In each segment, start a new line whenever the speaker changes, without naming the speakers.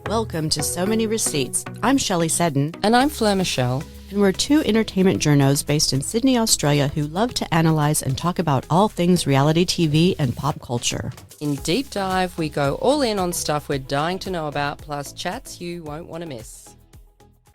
Welcome to So Many Receipts. I'm Shelley Seddon.
And I'm Fleur Michelle.
And we're two entertainment journos based in Sydney, Australia, who love to analyse and talk about all things reality TV and pop culture.
In Deep Dive, we go all in on stuff we're dying to know about, plus chats you won't want to miss.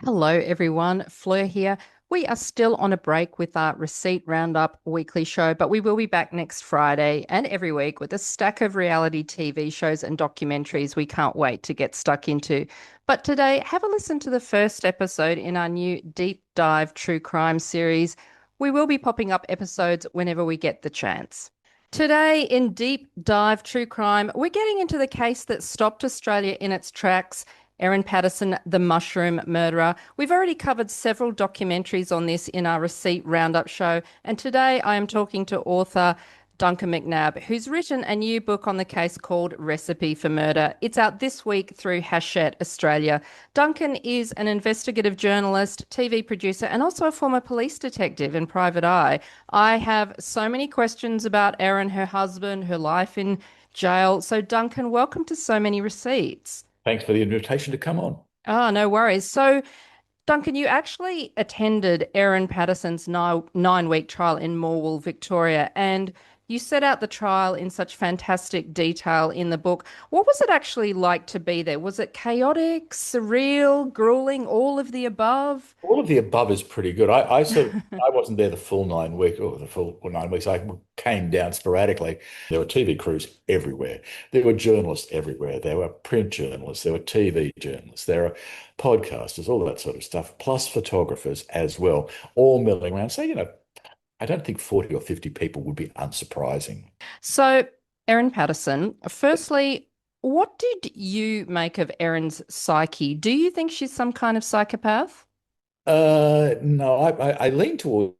Hello, everyone. Fleur here. We are still on a break with our Receipt Roundup weekly show, but we will be back next Friday and every week with a stack of reality TV shows and documentaries we can't wait to get stuck into. But today, have a listen to the first episode in our new Deep Dive True Crime series. We will be popping up episodes whenever we get the chance. Today in Deep Dive True Crime, we're getting into the case that stopped Australia in its tracks, Erin Patterson, the mushroom murderer. We've already covered several documentaries on this in our Receipt Roundup show, and today I am talking to author Duncan McNab, who's written a new book on the case called Recipe for Murder. It's out this week through Hachette, Australia. Duncan is an investigative journalist, TV producer, and also a former police detective in Private Eye. I have so many questions about Erin, her husband, her life in jail. So Duncan, welcome to So Many Receipts.
Thanks for the invitation to come on.
Oh, no worries. So, Duncan, you actually attended Erin Patterson's nine-week trial in Morwell, Victoria, and you set out the trial in such fantastic detail in the book. What was it actually like to be there? Was it chaotic, surreal, grueling, all of the above?
All of the above is pretty good. I wasn't there the full 9 week or the full 9 weeks. I came down sporadically. There were TV crews everywhere. There were journalists everywhere. There were print journalists. There were TV journalists. There are podcasters, all that sort of stuff, plus photographers as well, all milling around. So, I don't think 40 or 50 people would be unsurprising.
So, Erin Patterson, firstly, what did you make of Erin's psyche? Do you think she's some kind of psychopath?
No, I lean towards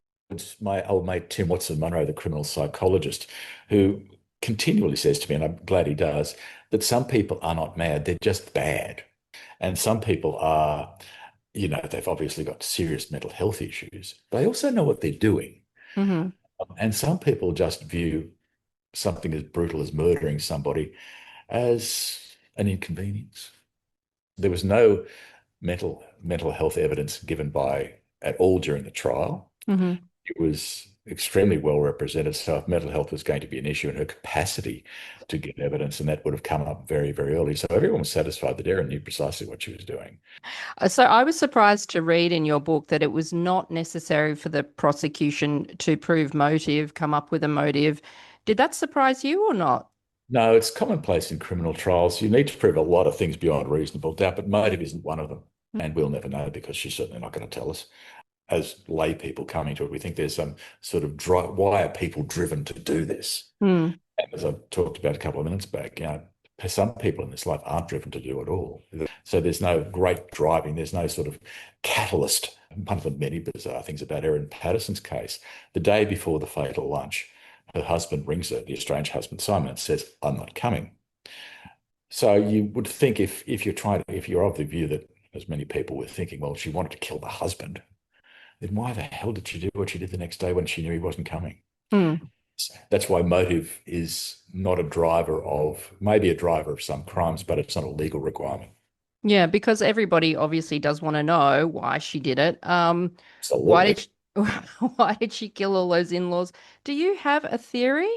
my old mate Tim Watson-Munro, the criminal psychologist, who continually says to me, and I'm glad he does, that some people are not mad, they're just bad. And some people are, they've obviously got serious mental health issues. They also know what they're doing.
Mm-hmm.
And some people just view something as brutal as murdering somebody as an inconvenience. There was no mental health evidence given at all during the trial.
Mm-hmm.
It was extremely well represented. So if mental health was going to be an issue, and her capacity to give evidence, and that would have come up very, very early. So everyone was satisfied that Erin knew precisely what she was doing.
So I was surprised to read in your book that it was not necessary for the prosecution to prove motive, come up with a motive. Did that surprise you or not?
No, it's commonplace in criminal trials. You need to prove a lot of things beyond reasonable doubt, but motive isn't one of them. And we'll never know because she's certainly not going to tell us. As lay people coming to it, we think there's some sort of why are people driven to do this?
Mm.
And as I talked about a couple of minutes back, some people in this life aren't driven to do it all. So there's no great driving. There's no sort of catalyst. One of the many bizarre things about Erin Patterson's case, the day before the fatal lunch, her husband rings her, the estranged husband, Simon, and says, "I'm not coming." So you would think if you're of the view that, as many people were thinking, well, she wanted to kill the husband, then why the hell did she do what she did the next day when she knew he wasn't coming?
Mm.
That's why motive is not maybe a driver of some crimes, but it's not a legal requirement.
Yeah, because everybody obviously does want to know why she did it. Why did she kill all those in-laws? Do you have a theory?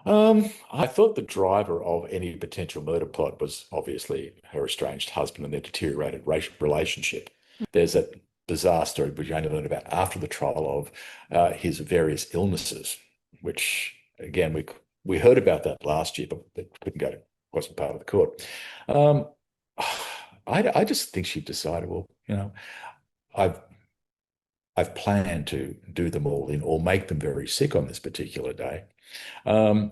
I thought the driver of any potential murder plot was obviously her estranged husband and their deteriorated relationship. There's that bizarre story which you only learned about after the trial of his various illnesses, which again we heard about that last year, but it wasn't part of the court. I just think she decided, well, I've planned to do them all in or make them very sick on this particular day. I'm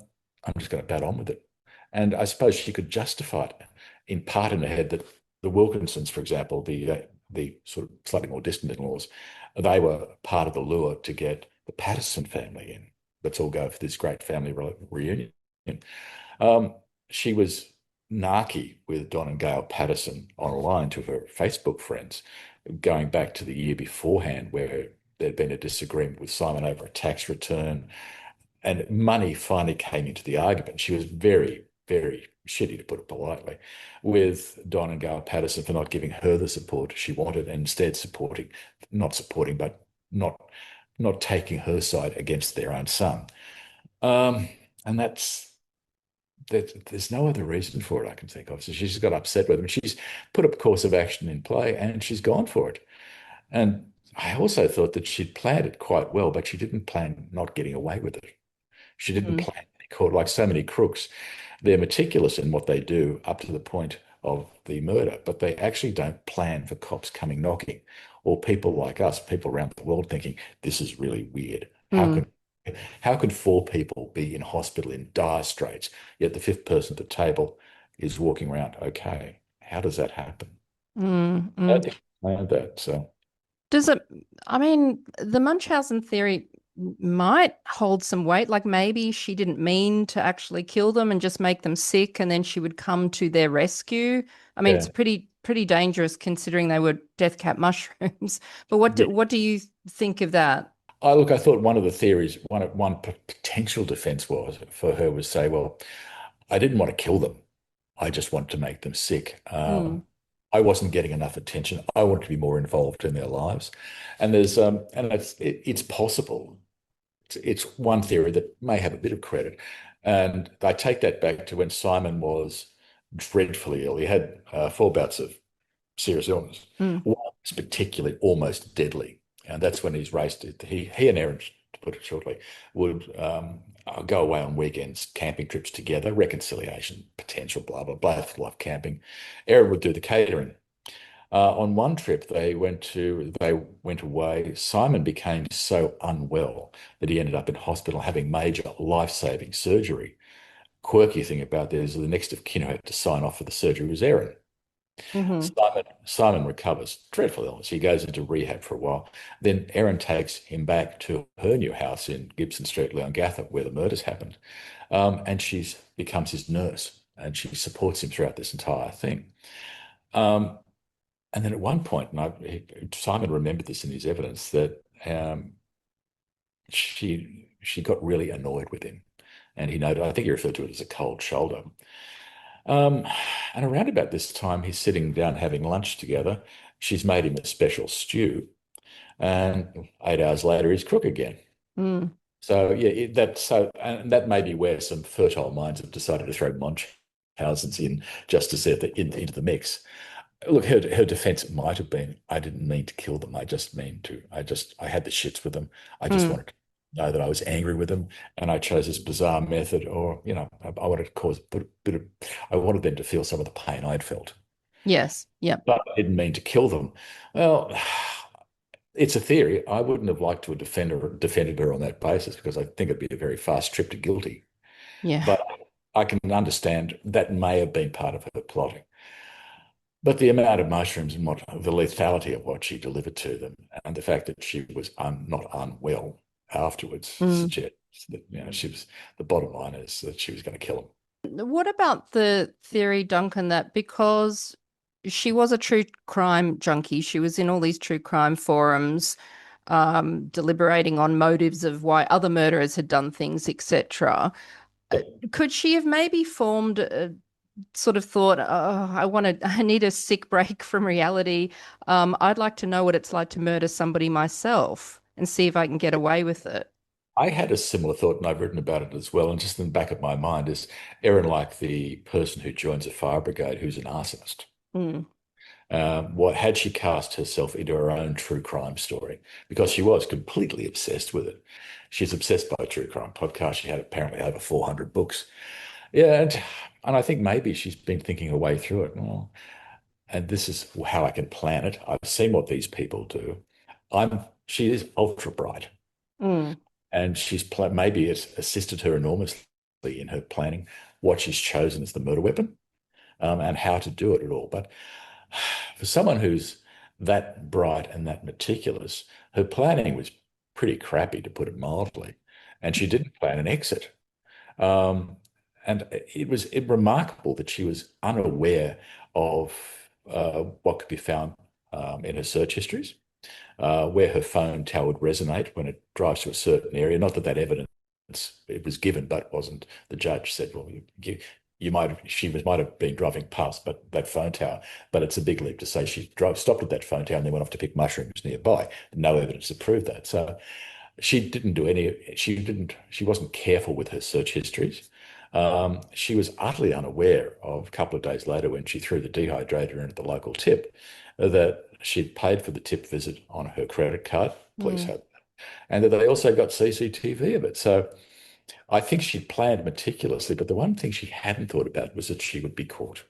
just going to bat on with it. And I suppose she could justify it in part in her head that the Wilkinsons, for example, the sort of slightly more distant in-laws, they were part of the lure to get the Patterson family in. Let's all go for this great family reunion. She was narky with Don and Gail Patterson online to her Facebook friends, going back to the year beforehand where there'd been a disagreement with Simon over a tax return. and money finally came into the argument. She was very, very shitty, to put it politely, with Don and Gail Patterson for not giving her the support she wanted and instead not supporting, but not not taking her side against their own son. Um, and there's no other reason for it I can think of. So she's got upset with him. She's put a course of action in play and she's gone for it. And I also thought that she'd planned it quite well, but she didn't plan not getting away with it. She didn't
Mm.
plan any court like so many crooks. They're meticulous in what they do up to the point of the murder, but they actually don't plan for cops coming knocking or people like us, people around the world thinking, this is really weird.
Mm.
How could four people be in hospital in dire straits, yet the fifth person at the table is walking around okay? How does that happen?
Mm.
I don't
Mm.
think I planned that. So
Does it, I mean, the Munchausen theory might hold some weight. Like maybe she didn't mean to actually kill them and just make them sick, and then she would come to their rescue. I mean, it's
yeah.
pretty dangerous considering they were death cap mushrooms. But
Yeah.
what do you think of that?
I thought one of the theories, one potential defense was for her was say, well, I didn't want to kill them. I just wanted to make them sick.
Mm.
I wasn't getting enough attention. I wanted to be more involved in their lives. And it's possible. It's one theory that may have a bit of credit. And I take that back to when Simon was dreadfully ill. He had four bouts of serious illness.
Mm.
One was particularly almost deadly. And that's when he's raced it. He and Erin, to put it shortly, would go away on weekends, camping trips together, reconciliation, potential, blah, blah, blah, love camping. Erin would do the catering. On one trip, they went away. Simon became so unwell that he ended up in hospital having major life-saving surgery. Quirky thing about this is the next of kin who had to sign off for the surgery was Erin.
Hmm.
Simon recovers, dreadful illness. He goes into rehab for a while. Then Erin takes him back to her new house in Gibson Street, Leongatha, where the murders happened. And she becomes his nurse and she supports him throughout this entire thing. Um, and then at one point, Simon remembered this in his evidence, that she got really annoyed with him. And he noted, I think he referred to it as a cold shoulder. Um, and around about this time, he's sitting down having lunch together. She's made him a special stew, and 8 hours later, he's crook again.
Mm.
So yeah, and that may be where some fertile minds have decided to throw Munchausen's in just to see if into the mix. Look, her defense might have been, I didn't mean to kill them. I had the shits with them. I just
Mm.
wanted to know that I was angry with them, and I chose this bizarre method, or I wanted to put a bit of, I wanted them to feel some of the pain I'd felt,
Yes. Yep.
but I didn't mean to kill them. Well, it's a theory. I wouldn't have liked to have defended her on that basis because I think it'd be a very fast trip to guilty.
Yeah.
But I can understand that may have been part of her plotting. But the amount of mushrooms and the lethality of what she delivered to them, and the fact that she was not unwell afterwards
Mm.
suggests that she was. The bottom line is that she was going to kill him.
What about the theory, Duncan, that because she was a true crime junkie, she was in all these true crime forums, deliberating on motives of why other murderers had done things, etc.
Yeah.
Could she have maybe formed a sort of thought, oh, I need a sick break from reality. I'd like to know what it's like to murder somebody myself and see if I can get away with it.
I had a similar thought, and I've written about it as well. And just in the back of my mind is Erin, like the person who joins a fire brigade who's an arsonist.
Mm.
What had she cast herself into her own true crime story? Because she was completely obsessed with it. She's obsessed by true crime podcasts. She had apparently over 400 books. Yeah, and I think maybe she's been thinking her way through it. Well, and this is how I can plan it. I've seen what these people do. She is ultra bright,
Mm.
and maybe it's assisted her enormously in her planning what she's chosen as the murder weapon, and how to do it at all. But for someone who's that bright and that meticulous, her planning was pretty crappy, to put it mildly, and she didn't plan an exit. Um, and it was remarkable that she was unaware of what could be found in her search histories, where her phone tower would resonate when it drives to a certain area. Not that that evidence it was given, but wasn't. The judge said, well, she might have been driving past but that phone tower, but it's a big leap to say she stopped at that phone tower and then went off to pick mushrooms nearby. No evidence to prove that. So she wasn't careful with her search histories. She was utterly unaware of a couple of days later when she threw the dehydrator in at the local tip that she'd paid for the tip visit on her credit card. Police had that. And that they also got CCTV of it. So I think she planned meticulously, but the one thing she hadn't thought about was that she would be caught.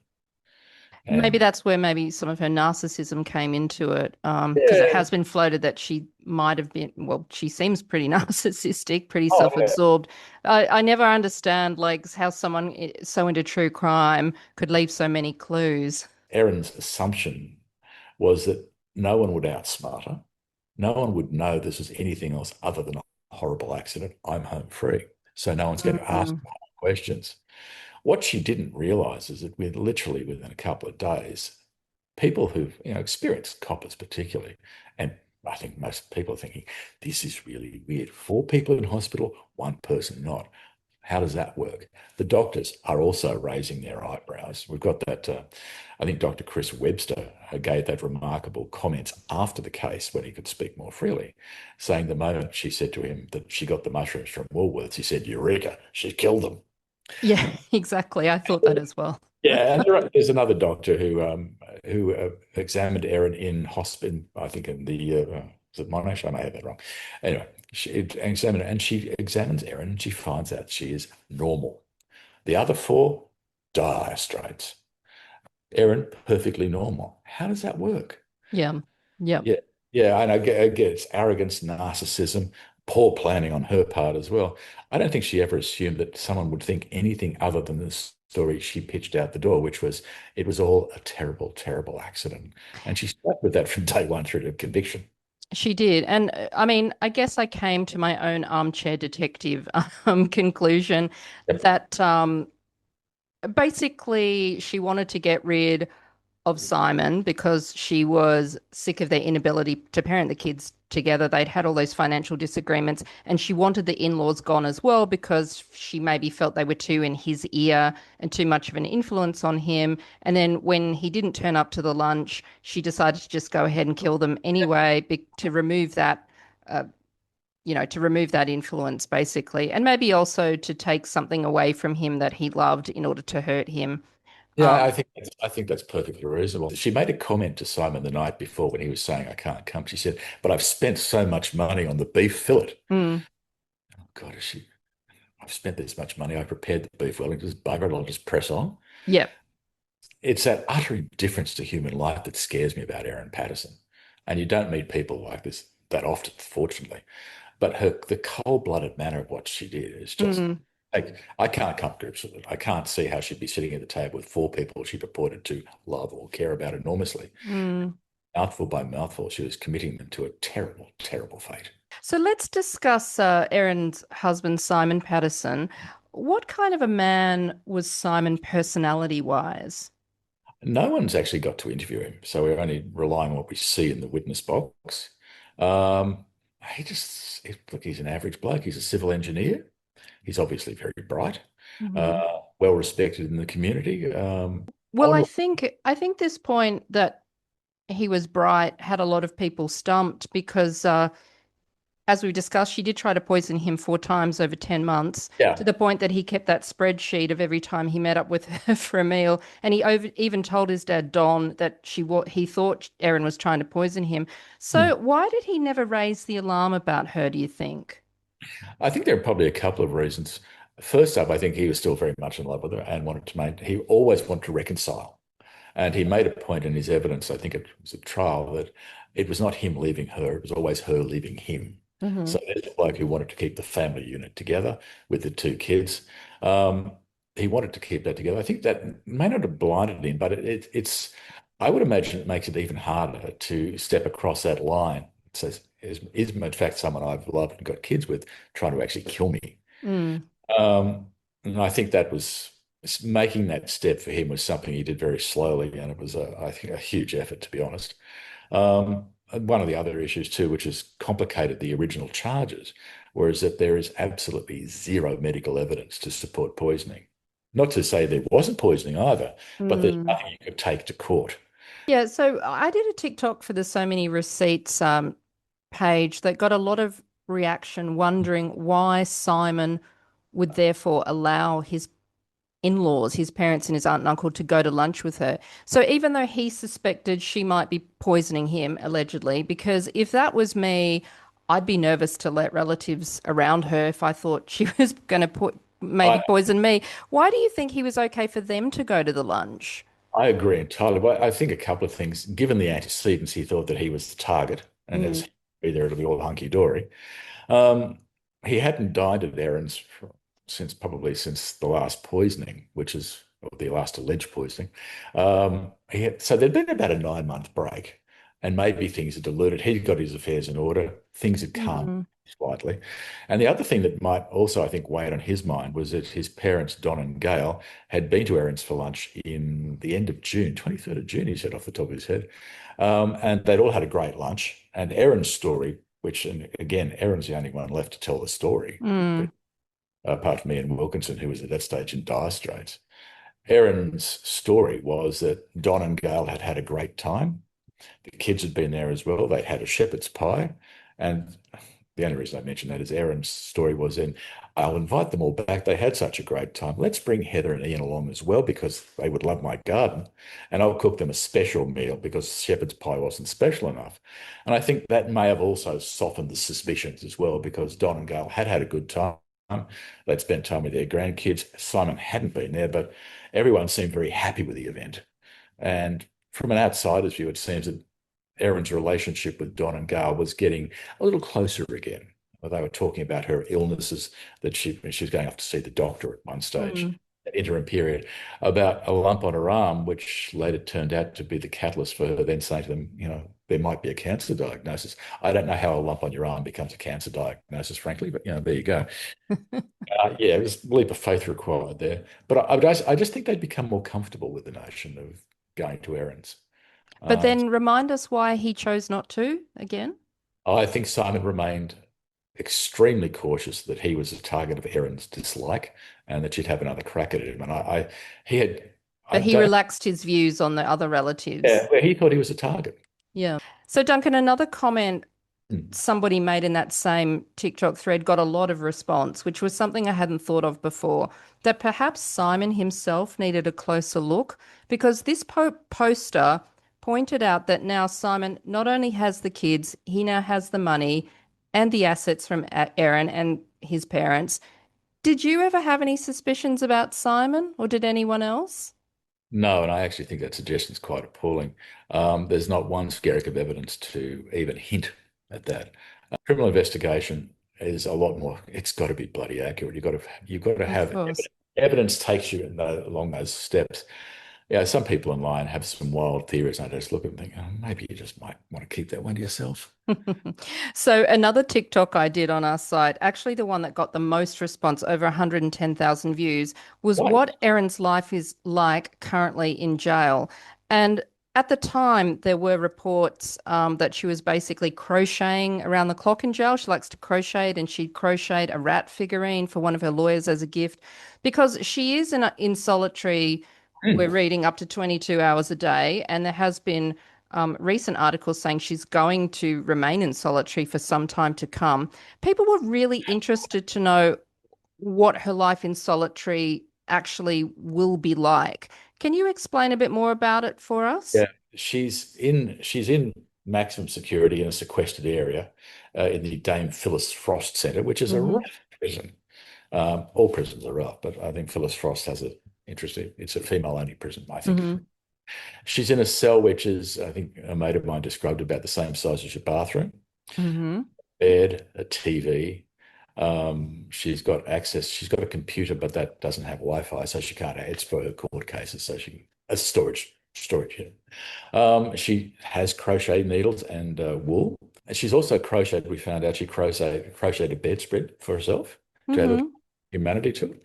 Maybe
And
that's where maybe some of her narcissism came into it, because it
yeah,
has been floated that she might have been, well, she seems pretty narcissistic, pretty
oh yeah,
self-absorbed. I never understand like how someone so into true crime could leave so many clues.
Erin's assumption was that no one would outsmart her. No one would know this was anything else other than a horrible accident. I'm home free. So no one's going to ask
Mm,
questions. What she didn't realize is that literally within a couple of days, people who've experienced coppers particularly, and I think most people are thinking, this is really weird. Four people in hospital, one person not. How does that work? The doctors are also raising their eyebrows. We've got that, I think Dr. Chris Webster gave that remarkable comments after the case when he could speak more freely, saying the moment she said to him that she got the mushrooms from Woolworths, he said, Eureka, she killed them.
yeah, exactly. I thought that as well.
Yeah, and there's another doctor who examined Erin in hospital. I think in the was it Monash? I may have that wrong. Anyway, she examines Erin and she finds out she is normal. The other four, dire straits. Erin, perfectly normal. How does that work?
Yeah. Yeah.
Yeah, yeah, and I get it's arrogance, narcissism, poor planning on her part as well. I don't think she ever assumed that someone would think anything other than the story she pitched out the door, which was it was all a terrible, terrible accident. And she stuck with that from day one through to conviction.
She did. And I mean, I guess I came to my own armchair detective conclusion
Yep.
that basically she wanted to get rid of Simon because she was sick of their inability to parent the kids together. They'd had all those financial disagreements, and she wanted the in-laws gone as well because she maybe felt they were too in his ear and too much of an influence on him. And then when he didn't turn up to the lunch, she decided to just go ahead and kill them anyway to remove that. To remove that influence, basically, and maybe also to take something away from him that he loved in order to hurt him.
Yeah,
Um,
I think that's perfectly reasonable. She made a comment to Simon the night before when he was saying I can't come. She said, "But I've spent so much money on the beef fillet."
mm,
Oh God, I've spent this much money. I prepared the beef Wellington. Just bugger it. I'll just press on.
yeah,
It's that utter indifference to human life that scares me about Erin Patterson. And you don't meet people like this that often, fortunately. But the cold-blooded manner of what she did is just
mm,
like I can't come to grips with it. I can't see how she'd be sitting at the table with four people she purported to love or care about enormously.
mm.
Mouthful by mouthful, she was committing them to a terrible, terrible fate.
So let's discuss Erin's husband, Simon Patterson. What kind of a man was Simon personality wise?
No one's actually got to interview him, so we're only relying on what we see in the witness box. Um, look, he's an average bloke. He's a civil engineer. He's obviously very bright,
Mhm.
well respected in the community.
Well, I think this point that he was bright had a lot of people stumped because as we discussed, she did try to poison him 4 times over 10 months
Yeah.
to the point that he kept that spreadsheet of every time he met up with her for a meal. And he even told his dad, Don, that he thought Erin was trying to poison him.
Hmm.
So why did he never raise the alarm about her, do you think?
I think there are probably a couple of reasons. First up, I think he was still very much in love with her and he always wanted to reconcile. And he made a point in his evidence, I think it was a trial, that it was not him leaving her, it was always her leaving him.
Hmm.
So there's a bloke who wanted to keep the family unit together with the two kids. Um, he wanted to keep that together. I think that may not have blinded him, but I would imagine it makes it even harder to step across that line. It says, is in fact someone I've loved and got kids with trying to actually kill me?
Mm.
And I think that was making that step for him was something he did very slowly, and it was, I think, a huge effort, to be honest. And one of the other issues too, which has complicated the original charges, whereas that there is absolutely zero medical evidence to support poisoning. Not to say there wasn't poisoning either, but there's
Mm.
nothing you could take to court.
Yeah, so I did a TikTok for the So Many Receipts page that got a lot of reaction wondering why Simon would therefore allow his in-laws, his parents and his aunt and uncle, to go to lunch with her. So even though he suspected she might be poisoning him, allegedly, because if that was me, I'd be nervous to let relatives around her if I thought she was going to put maybe
I,
poison me. Why do you think he was okay for them to go to the lunch?
I agree entirely. But I think a couple of things. Given the antecedents, he thought that he was the target, and
Mm,
as be there, it'll be all hunky dory. Um, he hadn't died at Erin's since probably since the last poisoning, which is or the last alleged poisoning. So there'd been about a 9 month break, and maybe things had diluted. He'd got his affairs in order. Things had calmed
mm,
slightly. And the other thing that might also, I think, weighed on his mind was that his parents, Don and Gail, had been to Erin's for lunch in the end of June, 23rd of June, he said off the top of his head. And they'd all had a great lunch. And Erin's story, which, and again, Erin's the only one left to tell the story,
mm,
apart from Ian Wilkinson, who was at that stage in dire straits. Erin's story was that Don and Gail had had a great time. The kids had been there as well. They'd had a shepherd's pie. And the only reason I mention that is Erin's story was then, I'll invite them all back. They had such a great time. Let's bring Heather and Ian along as well because they would love my garden. And I'll cook them a special meal because shepherd's pie wasn't special enough. And I think that may have also softened the suspicions as well because Don and Gail had had a good time. They'd spent time with their grandkids. Simon hadn't been there, but everyone seemed very happy with the event. And from an outsider's view, it seems that Erin's relationship with Don and Gail was getting a little closer again. They were talking about her illnesses that she was going off to see the doctor at one stage,
mm.
that interim period, about a lump on her arm, which later turned out to be the catalyst for her then saying to them, there might be a cancer diagnosis. I don't know how a lump on your arm becomes a cancer diagnosis, frankly, but there you go. Yeah, it was a leap of faith required there. But I just think they'd become more comfortable with the notion of going to Erin's.
But
Uh,
then remind us why he chose not to again.
I think Simon remained extremely cautious that he was a target of Erin's dislike and that she'd have another crack at him. And he had, I
But he
don't,
relaxed his views on the other relatives.
yeah, he thought he was a target.
Yeah. So, Duncan, another comment
Hmm.
somebody made in that same TikTok thread got a lot of response, which was something I hadn't thought of before, that perhaps Simon himself needed a closer look because this poster pointed out that now Simon not only has the kids, he now has the money and the assets from Erin and his parents. Did you ever have any suspicions about Simon or did anyone else?
No, and I actually think that suggestion is quite appalling. There's not one skerrick of evidence to even hint at that. Criminal investigation is a lot more. It's got to be bloody accurate. You've got to
Of
have
course.
evidence takes you along those steps. Yeah, some people online have some wild theories, and I just look at them and think, oh, maybe you just might want to keep that one to yourself.
So another TikTok I did on our site, actually the one that got the most response, over 110,000 views, was
Why?
what Erin's life is like currently in jail. And at the time, there were reports that she was basically crocheting around the clock in jail. She likes to crochet, and she crocheted a rat figurine for one of her lawyers as a gift because she is in solitary. We're
Hmm.
reading up to 22 hours a day, and there has been recent articles saying she's going to remain in solitary for some time to come. People were really interested to know what her life in solitary actually will be like. Can you explain a bit more about it for us?
Yeah, she's in maximum security in a sequestered area in the Dame Phyllis Frost Centre, which is a
Hmm.
rough prison. All prisons are rough, but I think Phyllis Frost has a interesting. It's a female-only prison, I think.
Hmm.
She's in a cell which is, I think, a mate of mine described about the same size as your bathroom,
Hmm.
bed, a TV. She's got access. She's got a computer, but that doesn't have Wi-Fi, so she can't. It's for her court cases, so she as storage. Yeah. She has crochet needles and wool. And she's also crocheted. We found out she crocheted a bedspread for herself to add a little
Hmm.
humanity to it.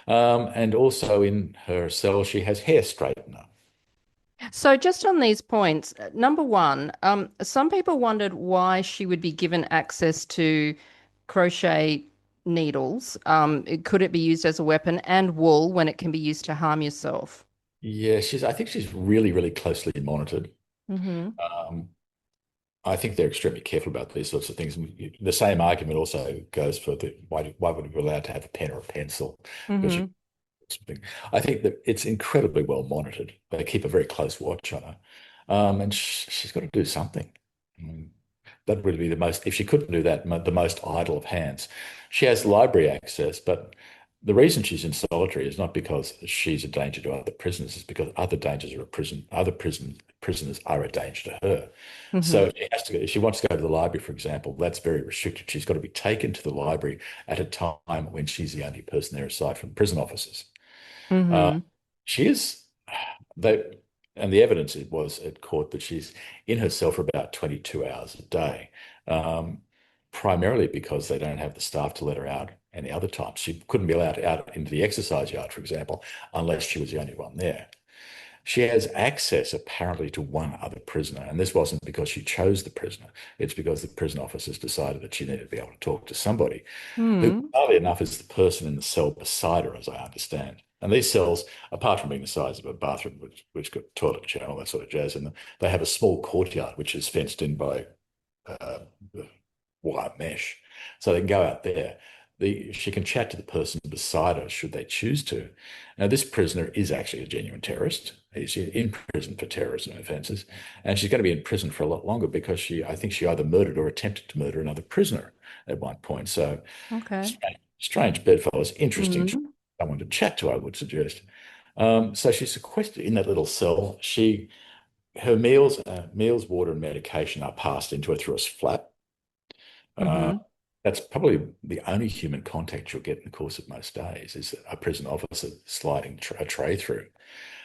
And also in her cell, she has hair straightener.
So, just on these points, number one, some people wondered why she would be given access to crochet needles. Could it be used as a weapon, and wool when it can be used to harm yourself?
Yeah, I think she's really, really closely monitored.
Mm-hmm.
Um, I think they're extremely careful about these sorts of things. And the same argument also goes for why would we be allowed to have a pen or a pencil? Because
Mm-hmm.
something. I think that it's incredibly well monitored. They keep a very close watch on her, and she's got to do something. Mm. That would be the most. If she couldn't do that, the most idle of hands. She has library access, but the reason she's in solitary is not because she's a danger to other prisoners. It's because other prisoners are a danger to her.
Mm-hmm.
So she has to. If she wants to go to the library, for example, that's very restricted. She's got to be taken to the library at a time when she's the only person there aside from prison officers. Uh,
Mm-hmm.
she is, they, and the evidence it was at court that she's in her cell for about 22 hours a day, primarily because they don't have the staff to let her out any other time. She couldn't be allowed out into the exercise yard, for example, unless she was the only one there. She has access apparently to one other prisoner, and this wasn't because she chose the prisoner. It's because the prison officers decided that she needed to be able to talk to somebody who,
Mm-hmm.
oddly enough, is the person in the cell beside her, as I understand. And these cells, apart from being the size of a bathroom, which got toiletry and all that sort of jazz in them, they have a small courtyard which is fenced in by uh, wire mesh, so they can go out there. She can chat to the person beside her should they choose to. Now, this prisoner is actually a genuine terrorist. He's in prison for terrorism offences, and she's going to be in prison for a lot longer because I think she either murdered or attempted to murder another prisoner at one point. So
Okay.
strange bedfellows, interesting,
Mm-hmm.
someone to chat to, I would suggest. So she's sequestered in that little cell. Her meals, water, and medication are passed into her through a flap. Uh,
Mm-hmm.
that's probably the only human contact you'll get in the course of most days is a prison officer sliding a tray through.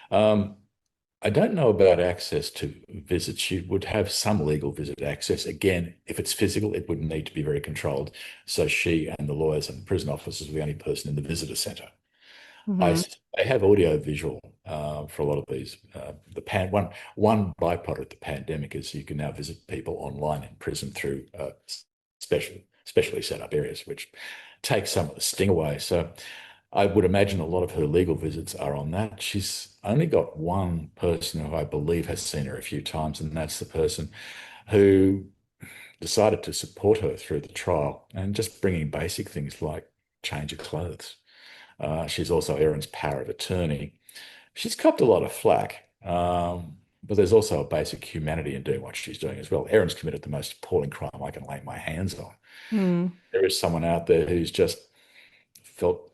Um, I don't know about access to visits. She would have some legal visit access. Again, if it's physical, it would need to be very controlled. So she and the lawyers and the prison officers are the only person in the visitor centre.
Mm-hmm.
They have audio visual for a lot of these. One byproduct of the pandemic is you can now visit people online in prison through specially set up areas, which takes some of the sting away. So I would imagine a lot of her legal visits are on that. She's only got one person who I believe has seen her a few times, and that's the person who decided to support her through the trial and just bringing basic things like change of clothes. She's also Erin's power of attorney. She's copped a lot of flack, but there's also a basic humanity in doing what she's doing as well. Erin's committed the most appalling crime I can lay my hands on.
Mm.
There is someone out there who's just felt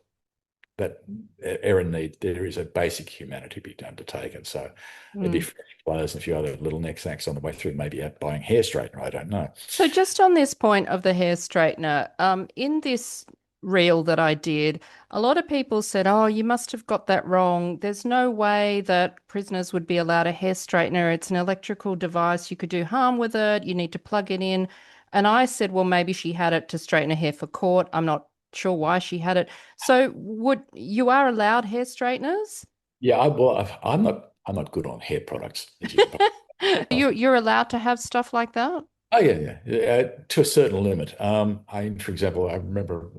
that there is a basic humanity to be undertaken. So maybe
Mm.
fresh clothes and a few other little knickknacks on the way through, maybe out buying hair straightener. I don't know.
So just on this point of the hair straightener, in this reel that I did, a lot of people said, "Oh, you must have got that wrong. There's no way that prisoners would be allowed a hair straightener. It's an electrical device. You could do harm with it. You need to plug it in." And I said, "Well, maybe she had it to straighten her hair for court. I'm not sure why she had it." So would you are allowed hair straighteners?
Yeah, I'm not good on hair products, as you can probably.
You're allowed to have stuff like that?
Oh yeah. To a certain limit. For example, I remember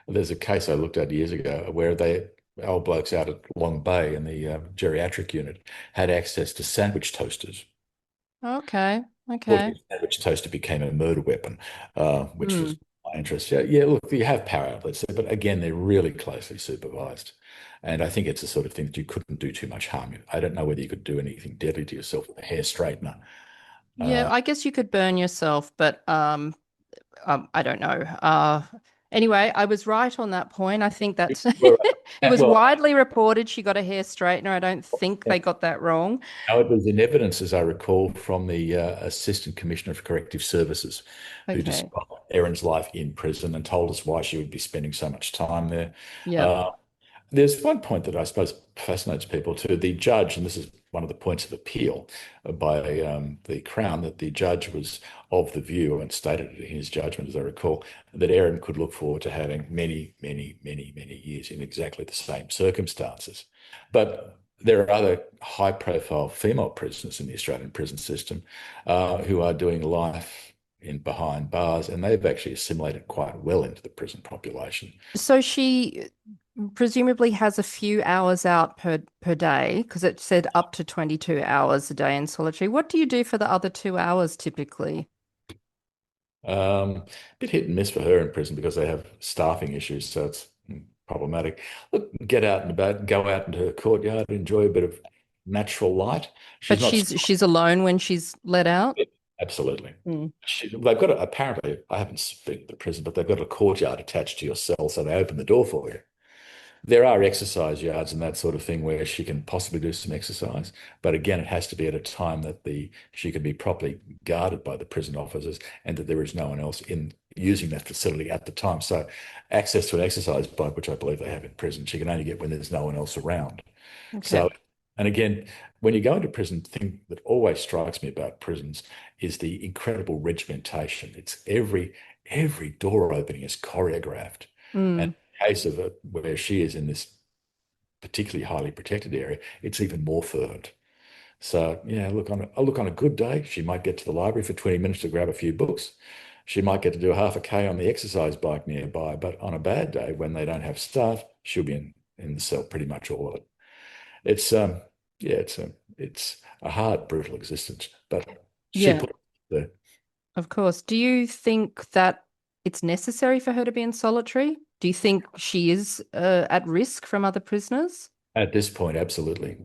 there's a case I looked at years ago where old blokes out at Long Bay in the geriatric unit had access to sandwich toasters.
Okay. Okay.
Fortunately, the sandwich toaster became a murder weapon, which
Hmm.
was my interest. Yeah, yeah. Look, you have power outlets there, but again, they're really closely supervised, and I think it's the sort of thing that you couldn't do too much harm. I don't know whether you could do anything deadly to yourself with a hair straightener.
Yeah, I guess you could burn yourself, but I don't know. Anyway, I was right on that point. I think that's
Well,
it was
well,
widely reported she got a hair straightener. I don't think they got that wrong.
no, it was in evidence, as I recall, from the Assistant Commissioner for Corrective Services, who
Okay.
described Erin's life in prison and told us why she would be spending so much time there.
Yep.
Uh, there's one point that I suppose fascinates people too. The judge, and this is one of the points of appeal by the Crown, that the judge was of the view and stated in his judgment, as I recall, that Erin could look forward to having many, many, many, many years in exactly the same circumstances. But there are other high-profile female prisoners in the Australian prison system who are doing life. in behind bars, and they've actually assimilated quite well into the prison population.
So she presumably has a few hours out per day because it said up to 22 hours a day in solitary. What do you do for the other 2 hours typically?
A bit hit and miss for her in prison because they have staffing issues, so it's problematic. Look, get out and about, go out into her courtyard, enjoy a bit of natural light.
But
She's not
she's alone when she's let out.
absolutely.
Mm.
They've got apparently, I haven't been to the prison, but they've got a courtyard attached to your cell, so they open the door for you. There are exercise yards and that sort of thing where she can possibly do some exercise, but again, it has to be at a time that she can be properly guarded by the prison officers and that there is no one else in using that facility at the time. So, access to an exercise bike, which I believe they have in prison, she can only get when there's no one else around.
Okay.
So, and again, when you go into prison, the thing that always strikes me about prisons is the incredible regimentation. It's every door opening is choreographed. And
Mm.
in the case of it, where she is in this particularly highly protected area, it's even more fervent. So yeah, look on a good day, she might get to the library for 20 minutes to grab a few books. She might get to do half a K on the exercise bike nearby, but on a bad day when they don't have staff, she'll be in the cell pretty much all of it. It's yeah, it's a hard, brutal existence, but she
Yeah,
put it there.
of course. Do you think that it's necessary for her to be in solitary? Do you think she is at risk from other prisoners?
At this point, absolutely.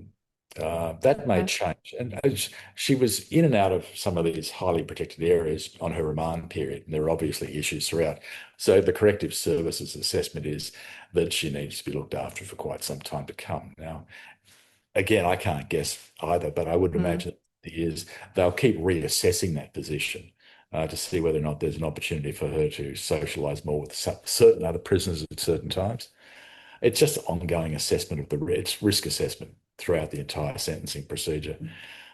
That may
Okay.
change. And as she was in and out of some of these highly protected areas on her remand period, and there are obviously issues throughout. So the corrective services assessment is that she needs to be looked after for quite some time to come. Now, again, I can't guess either, but I would
Mm.
imagine the years they'll keep reassessing that position to see whether or not there's an opportunity for her to socialise more with certain other prisoners at certain times. It's just ongoing assessment of it's risk assessment throughout the entire sentencing procedure.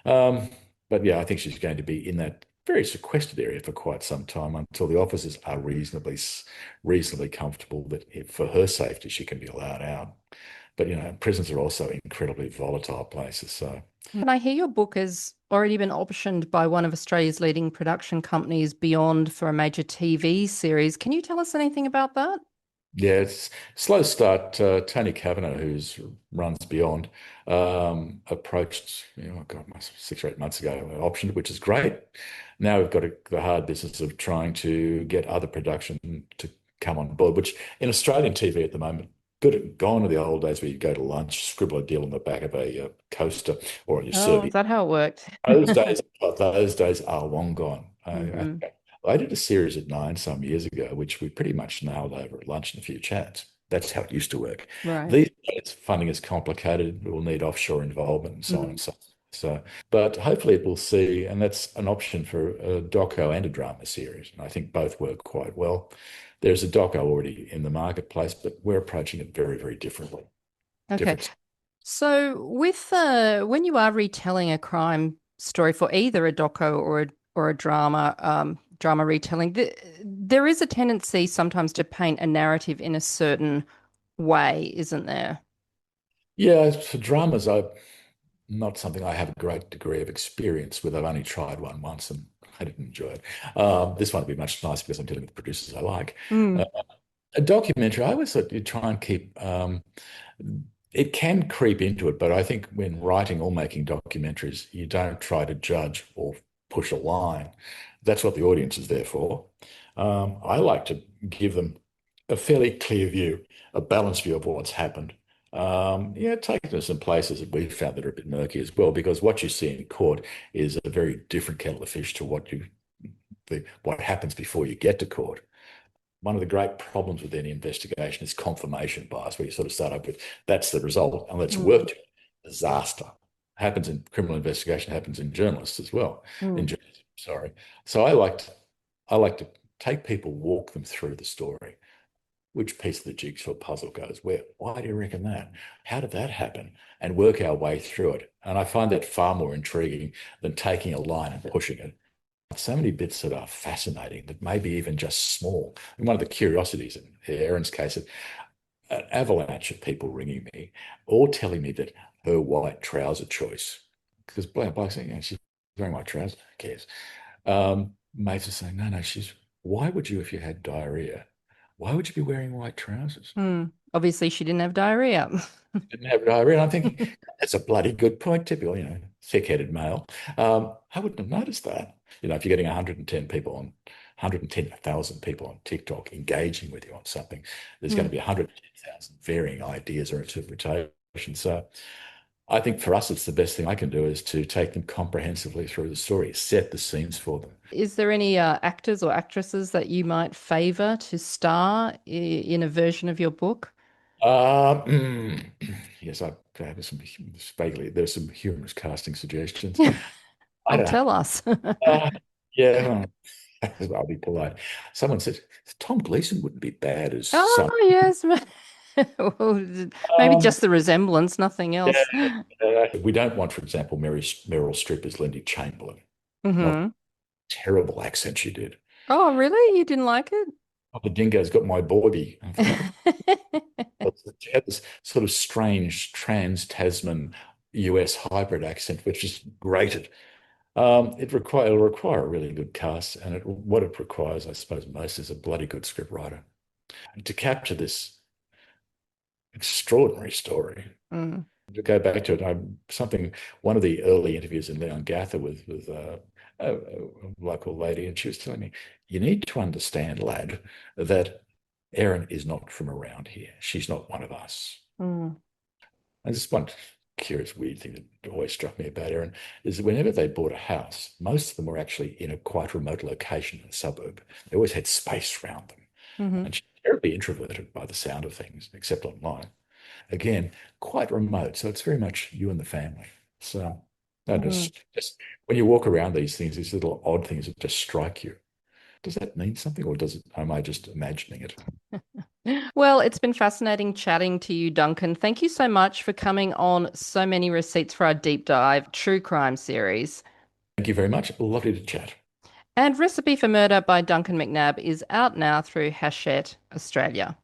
Um, but yeah, I think she's going to be in that very sequestered area for quite some time until the officers are reasonably comfortable that for her safety she can be allowed out. But prisons are also incredibly volatile places. So
And I hear your book has already been optioned by one of Australia's leading production companies, Beyond, for a major TV series. Can you tell us anything about that?
yeah, it's slow start. Tony Kavanagh, who's runs Beyond, approached, God, 6 or 8 months ago, optioned, which is great. Now we've got the hard business of trying to get other production to come on board, which in Australian TV at the moment, gone are the old days where you go to lunch, scribble a deal on the back of a coaster, or you serve
Oh, is that how it worked?
those days are long gone.
Hmm.
I did a series at Nine some years ago, which we pretty much nailed over at lunch and a few chats. That's how it used to work.
Right.
These days, funding is complicated. It will need offshore involvement and so on
Mm.
and so on. So, but hopefully it will see, and that's an option for a doco and a drama series. And I think both work quite well. There's a doco already in the marketplace, but we're approaching it very, very differently.
Okay.
Different.
So with when you are retelling a crime story for either a doco or a drama retelling, there is a tendency sometimes to paint a narrative in a certain way, isn't there?
Yeah, for dramas, not something I have a great degree of experience with. I've only tried one once and I didn't enjoy it. This one would be much nicer because I'm dealing with producers I like.
Mm.
Uh, a documentary, I always thought you try and keep, it can creep into it, but I think when writing or making documentaries, you don't try to judge or push a line. That's what the audience is there for. I like to give them a fairly clear view, a balanced view of what's happened. Yeah, take them to some places that we found that are a bit murky as well, because what you see in court is a very different kettle of fish to what happens before you get to court. One of the great problems with any investigation is confirmation bias, where you sort of start up with that's the result and let's work
Mm.
to it. Disaster happens in criminal investigation, happens in journalists as well. In
Mm.
journalism, sorry. So I like to take people, walk them through the story. Which piece of the jigsaw puzzle goes where? Why do you reckon that? How did that happen? And work our way through it. And I find that far more intriguing than taking a line and pushing it. So many bits that are fascinating that maybe even just small. And one of the curiosities in Erin's case, an avalanche of people ringing me, all telling me that her white trouser choice, because black saying, she's wearing white trousers, who cares? mates are saying, no, no, why would you, if you had diarrhea, why would you be wearing white trousers?
Obviously, she didn't have diarrhea.
Didn't have diarrhea. And I'm thinking, that's a bloody good point, typical, thick-headed male. I wouldn't have noticed that. If you're getting 110 people on 110,000 people on TikTok engaging with you on something, there's going to be 110,000 varying ideas or interpretations. So I think for us, it's the best thing I can do is to take them comprehensively through the story, set the scenes for them.
Is there any actors or actresses that you might favor to star in a version of your book?
Yes, I have some vaguely. There's some humorous casting suggestions. I
Oh,
don't.
tell us.
Uh, yeah, I'll be polite. Someone said Tom Gleeson wouldn't be bad as son.
Oh, yes. Well, maybe
Um,
just the resemblance, nothing
yeah,
else.
we don't want, for example, Meryl Streep as Lindy Chamberlain. Not
Hmm.
terrible accent she did.
Oh, really? You didn't like it?
Oh, the dingo's got my bobby. I thought, she had this sort of strange trans-Tasman US hybrid accent, which is grated. It'll require a really good cast, and what it requires, I suppose, most is a bloody good script writer to capture this extraordinary story.
Mm.
To go back to it, one of the early interviews in Leon Gather with a local lady, and she was telling me, "You need to understand, lad, that Erin is not from around here. She's not one of us."
Mm.
And just one curious, weird thing that always struck me about Erin is that whenever they bought a house, most of them were actually in a quite remote location in a suburb. They always had space around them.
Hmm.
And she's terribly introverted by the sound of things, except online. Again, quite remote. So it's very much you and the family. So no,
Mm.
just when you walk around these things, these little odd things that just strike you. Does that mean something, or am I just imagining it?
Well, it's been fascinating chatting to you, Duncan. Thank you so much for coming on So Many Receipts for our deep dive true crime series.
Thank you very much. Lovely to chat.
And Recipe for Murder by Duncan McNab is out now through Hachette, Australia.